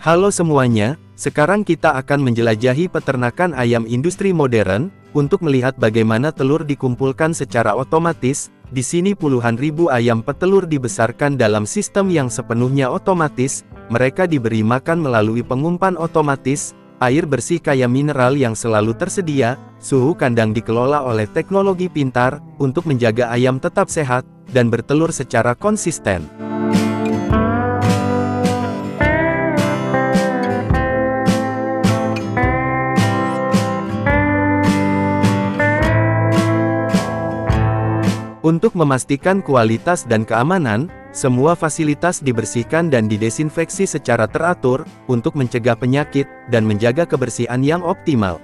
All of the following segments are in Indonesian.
Halo semuanya, sekarang kita akan menjelajahi peternakan ayam industri modern, untuk melihat bagaimana telur dikumpulkan secara otomatis. Di sini puluhan ribu ayam petelur dibesarkan dalam sistem yang sepenuhnya otomatis. Mereka diberi makan melalui pengumpan otomatis, air bersih kaya mineral yang selalu tersedia, suhu kandang dikelola oleh teknologi pintar, untuk menjaga ayam tetap sehat, dan bertelur secara konsisten. Untuk memastikan kualitas dan keamanan, semua fasilitas dibersihkan dan didesinfeksi secara teratur, untuk mencegah penyakit, dan menjaga kebersihan yang optimal.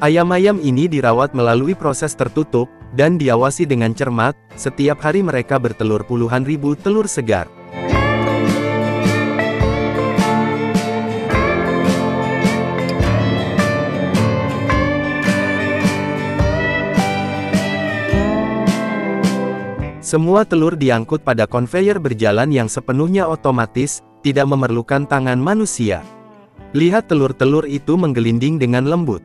Ayam-ayam ini dirawat melalui proses tertutup, dan diawasi dengan cermat. Setiap hari mereka bertelur puluhan ribu telur segar. Semua telur diangkut pada konveyor berjalan yang sepenuhnya otomatis, tidak memerlukan tangan manusia. Lihat telur-telur itu menggelinding dengan lembut.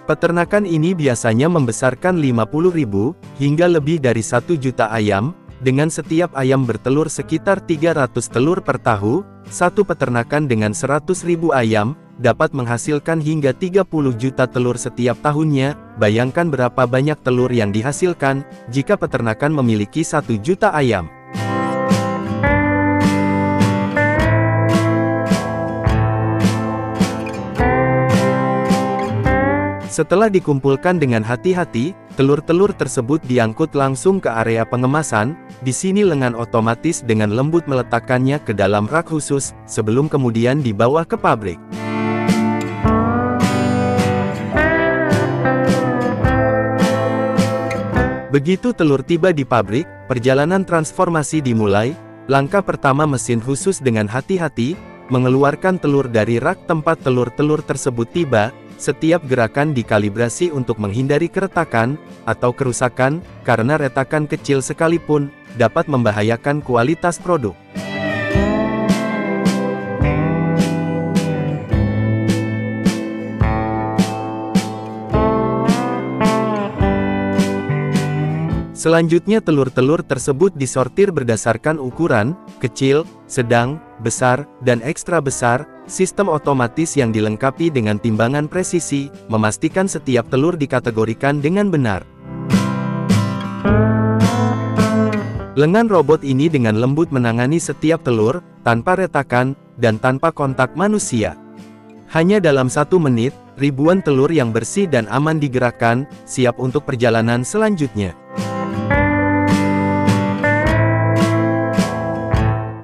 Peternakan ini biasanya membesarkan 50.000, hingga lebih dari 1 juta ayam, dengan setiap ayam bertelur sekitar 300 telur per tahu. Satu peternakan dengan 100.000 ayam, dapat menghasilkan hingga 30 juta telur setiap tahunnya. Bayangkan berapa banyak telur yang dihasilkan, jika peternakan memiliki 1 juta ayam. Setelah dikumpulkan dengan hati-hati, telur-telur tersebut diangkut langsung ke area pengemasan. Di sini lengan otomatis dengan lembut meletakkannya ke dalam rak khusus, sebelum kemudian dibawa ke pabrik. Begitu telur tiba di pabrik, perjalanan transformasi dimulai. Langkah pertama, mesin khusus dengan hati-hati mengeluarkan telur dari rak tempat telur-telur tersebut tiba. Setiap gerakan dikalibrasi untuk menghindari keretakan, atau kerusakan, karena retakan kecil sekalipun, dapat membahayakan kualitas produk. Selanjutnya telur-telur tersebut disortir berdasarkan ukuran, kecil, sedang, besar, dan ekstra besar. Sistem otomatis yang dilengkapi dengan timbangan presisi, memastikan setiap telur dikategorikan dengan benar. Lengan robot ini dengan lembut menangani setiap telur, tanpa retakan, dan tanpa kontak manusia. Hanya dalam 1 menit, ribuan telur yang bersih dan aman digerakkan, siap untuk perjalanan selanjutnya.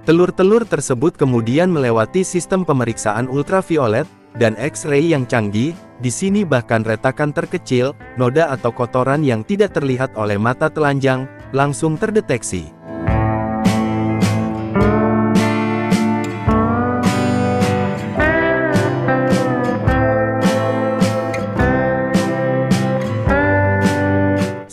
Telur-telur tersebut kemudian melewati sistem pemeriksaan ultraviolet dan X-ray yang canggih. Di sini bahkan retakan terkecil, noda atau kotoran yang tidak terlihat oleh mata telanjang, langsung terdeteksi.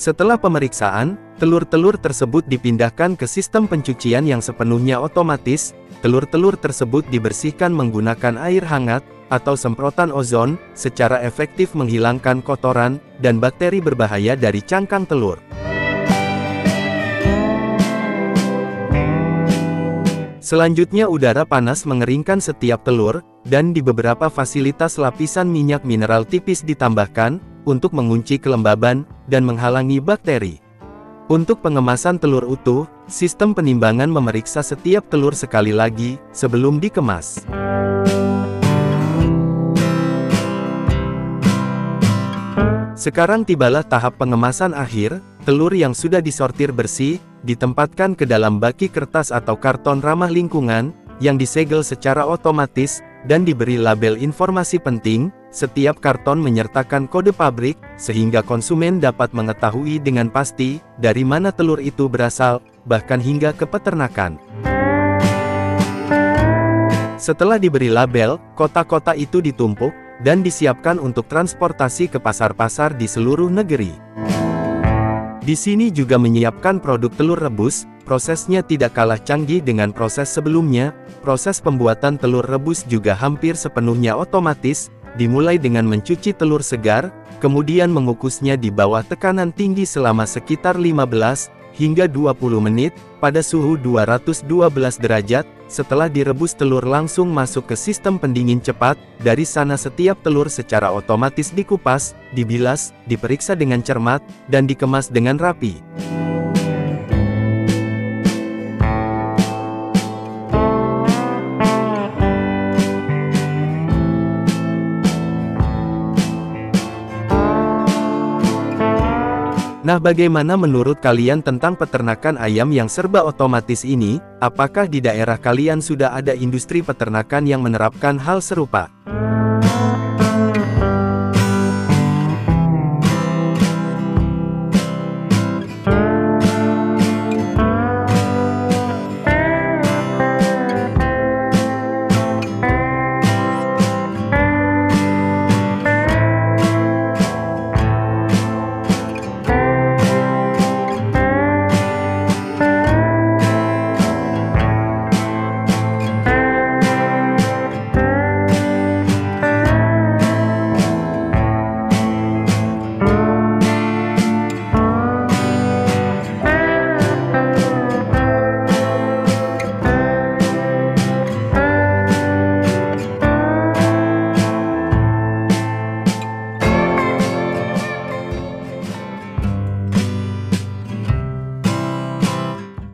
Setelah pemeriksaan, telur-telur tersebut dipindahkan ke sistem pencucian yang sepenuhnya otomatis. Telur-telur tersebut dibersihkan menggunakan air hangat, atau semprotan ozon, secara efektif menghilangkan kotoran, dan bakteri berbahaya dari cangkang telur. Selanjutnya udara panas mengeringkan setiap telur, dan di beberapa fasilitas lapisan minyak mineral tipis ditambahkan, untuk mengunci kelembaban, dan menghalangi bakteri. Untuk pengemasan telur utuh, sistem penimbangan memeriksa setiap telur sekali lagi, sebelum dikemas. Sekarang tibalah tahap pengemasan akhir. Telur yang sudah disortir bersih, ditempatkan ke dalam baki kertas atau karton ramah lingkungan, yang disegel secara otomatis. dan diberi label informasi penting. Setiap karton menyertakan kode pabrik, sehingga konsumen dapat mengetahui dengan pasti dari mana telur itu berasal, bahkan hingga ke peternakan. Setelah diberi label, kotak-kotak itu ditumpuk dan disiapkan untuk transportasi ke pasar-pasar di seluruh negeri. Di sini juga menyiapkan produk telur rebus. Prosesnya tidak kalah canggih dengan proses sebelumnya. Proses pembuatan telur rebus juga hampir sepenuhnya otomatis, dimulai dengan mencuci telur segar, kemudian mengukusnya di bawah tekanan tinggi selama sekitar 15 hingga 20 menit, pada suhu 212 derajat. Setelah direbus, telur langsung masuk ke sistem pendingin cepat. Dari sana setiap telur secara otomatis dikupas, dibilas, diperiksa dengan cermat, dan dikemas dengan rapi. Nah, bagaimana menurut kalian tentang peternakan ayam yang serba otomatis ini? Apakah di daerah kalian sudah ada industri peternakan yang menerapkan hal serupa?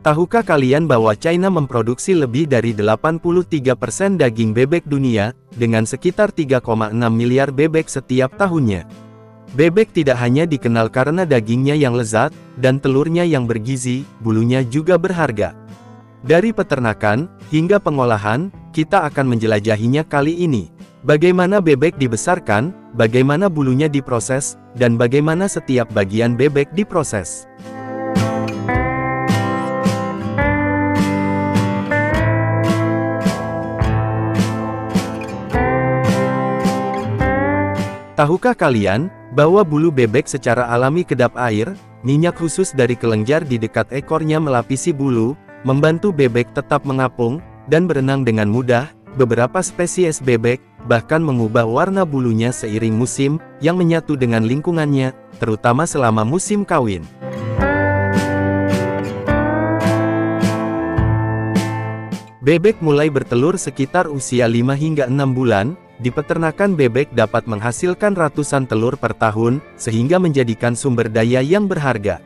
Tahukah kalian bahwa China memproduksi lebih dari 83% daging bebek dunia, dengan sekitar 3,6 miliar bebek setiap tahunnya? Bebek tidak hanya dikenal karena dagingnya yang lezat, dan telurnya yang bergizi, bulunya juga berharga. Dari peternakan, hingga pengolahan, kita akan menjelajahinya kali ini. Bagaimana bebek dibesarkan, bagaimana bulunya diproses, dan bagaimana setiap bagian bebek diproses. Tahukah kalian, bahwa bulu bebek secara alami kedap air, minyak khusus dari kelenjar di dekat ekornya melapisi bulu, membantu bebek tetap mengapung, dan berenang dengan mudah. Beberapa spesies bebek, bahkan mengubah warna bulunya seiring musim, yang menyatu dengan lingkungannya, terutama selama musim kawin. Bebek mulai bertelur sekitar usia 5 hingga 6 bulan, di peternakan bebek dapat menghasilkan ratusan telur per tahun, sehingga menjadikan sumber daya yang berharga.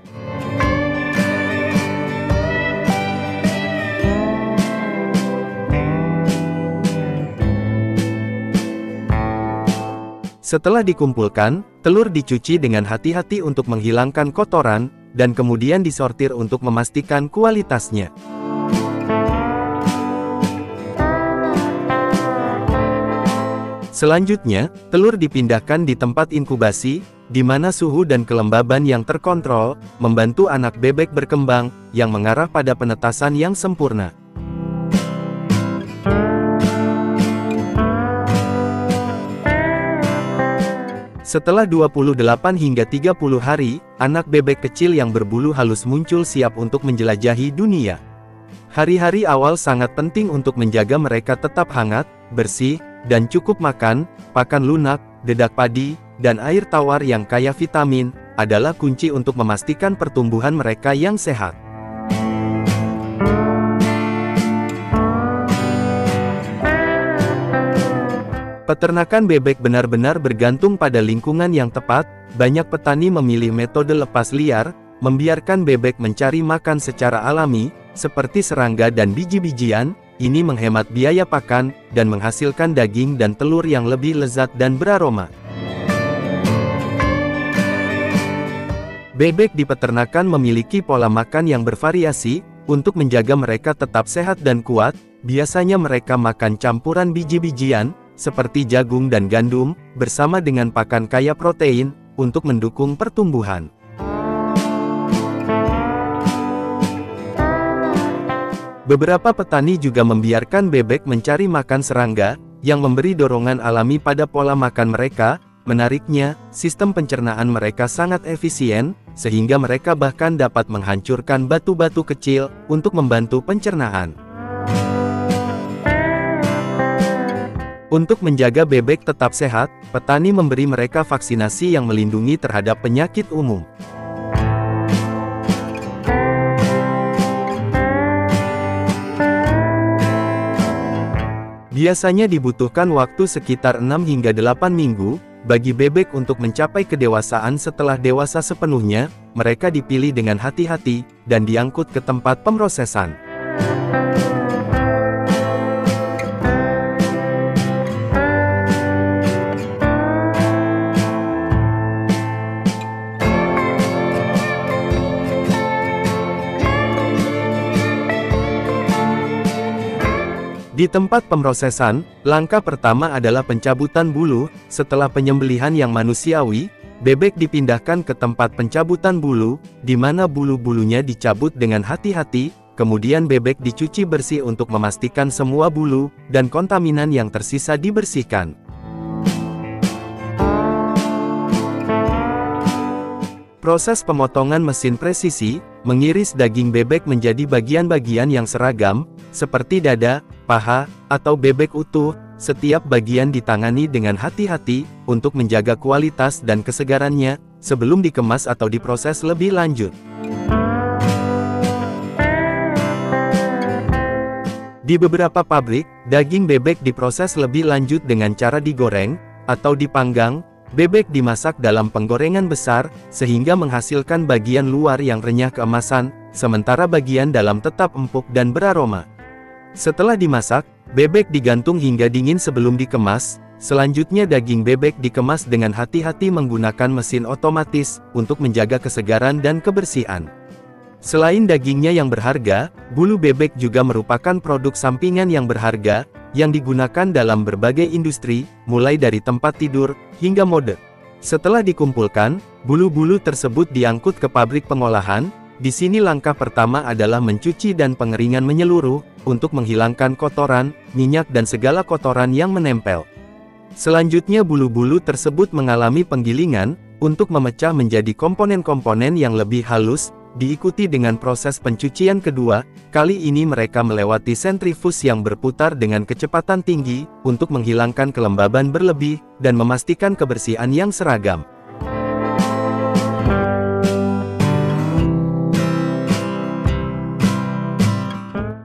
Setelah dikumpulkan, telur dicuci dengan hati-hati untuk menghilangkan kotoran, dan kemudian disortir untuk memastikan kualitasnya. Selanjutnya, telur dipindahkan di tempat inkubasi, di mana suhu dan kelembaban yang terkontrol, membantu anak bebek berkembang, yang mengarah pada penetasan yang sempurna. Setelah 28 hingga 30 hari, anak bebek kecil yang berbulu halus muncul siap untuk menjelajahi dunia. Hari-hari awal sangat penting untuk menjaga mereka tetap hangat, bersih, dan cukup makan. Pakan lunak, dedak padi, dan air tawar yang kaya vitamin, adalah kunci untuk memastikan pertumbuhan mereka yang sehat. Peternakan bebek benar-benar bergantung pada lingkungan yang tepat. Banyak petani memilih metode lepas liar, membiarkan bebek mencari makan secara alami, seperti serangga dan biji-bijian. Ini menghemat biaya pakan, dan menghasilkan daging dan telur yang lebih lezat dan beraroma. Bebek di peternakan memiliki pola makan yang bervariasi, untuk menjaga mereka tetap sehat dan kuat. biasanya mereka makan campuran biji-bijian, seperti jagung dan gandum, bersama dengan pakan kaya protein, untuk mendukung pertumbuhan. Beberapa petani juga membiarkan bebek mencari makan serangga, yang memberi dorongan alami pada pola makan mereka. Menariknya, sistem pencernaan mereka sangat efisien, sehingga mereka bahkan dapat menghancurkan batu-batu kecil, untuk membantu pencernaan. Untuk menjaga bebek tetap sehat, petani memberi mereka vaksinasi yang melindungi terhadap penyakit umum. Biasanya dibutuhkan waktu sekitar 6 hingga 8 minggu, bagi bebek untuk mencapai kedewasaan. Setelah dewasa sepenuhnya, mereka dipilih dengan hati-hati, dan diangkut ke tempat pemrosesan. Di tempat pemrosesan, langkah pertama adalah pencabutan bulu. Setelah penyembelihan yang manusiawi, bebek dipindahkan ke tempat pencabutan bulu, di mana bulu-bulunya dicabut dengan hati-hati. Kemudian bebek dicuci bersih untuk memastikan semua bulu dan kontaminan yang tersisa dibersihkan. Proses pemotongan mesin presisi, mengiris daging bebek menjadi bagian-bagian yang seragam, seperti dada, paha, atau bebek utuh. Setiap bagian ditangani dengan hati-hati, untuk menjaga kualitas dan kesegarannya, sebelum dikemas atau diproses lebih lanjut. Di beberapa pabrik, daging bebek diproses lebih lanjut dengan cara digoreng, atau dipanggang. Bebek dimasak dalam penggorengan besar, sehingga menghasilkan bagian luar yang renyah keemasan, sementara bagian dalam tetap empuk dan beraroma. Setelah dimasak, bebek digantung hingga dingin sebelum dikemas. Selanjutnya daging bebek dikemas dengan hati-hati menggunakan mesin otomatis, untuk menjaga kesegaran dan kebersihan. Selain dagingnya yang berharga, bulu bebek juga merupakan produk sampingan yang berharga, yang digunakan dalam berbagai industri, mulai dari tempat tidur, hingga mode. Setelah dikumpulkan, bulu-bulu tersebut diangkut ke pabrik pengolahan. Di sini langkah pertama adalah mencuci dan pengeringan menyeluruh, untuk menghilangkan kotoran, minyak dan segala kotoran yang menempel. Selanjutnya bulu-bulu tersebut mengalami penggilingan, untuk memecah menjadi komponen-komponen yang lebih halus, diikuti dengan proses pencucian kedua. Kali ini mereka melewati sentrifus yang berputar dengan kecepatan tinggi, untuk menghilangkan kelembaban berlebih, dan memastikan kebersihan yang seragam.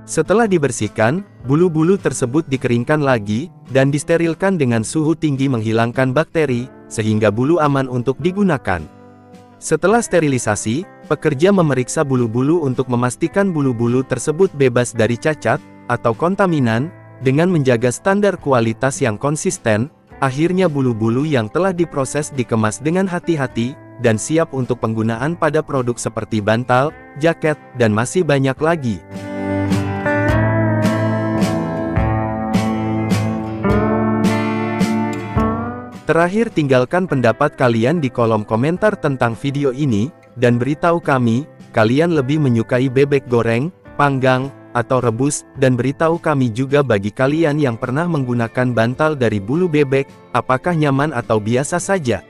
Setelah dibersihkan, bulu-bulu tersebut dikeringkan lagi, dan disterilkan dengan suhu tinggi menghilangkan bakteri, sehingga bulu aman untuk digunakan. Setelah sterilisasi, pekerja memeriksa bulu-bulu untuk memastikan bulu-bulu tersebut bebas dari cacat, atau kontaminan, dengan menjaga standar kualitas yang konsisten. Akhirnya bulu-bulu yang telah diproses dikemas dengan hati-hati, dan siap untuk penggunaan pada produk seperti bantal, jaket, dan masih banyak lagi. Terakhir, tinggalkan pendapat kalian di kolom komentar tentang video ini, dan beritahu kami, kalian lebih menyukai bebek goreng, panggang, atau rebus, dan beritahu kami juga bagi kalian yang pernah menggunakan bantal dari bulu bebek, apakah nyaman atau biasa saja.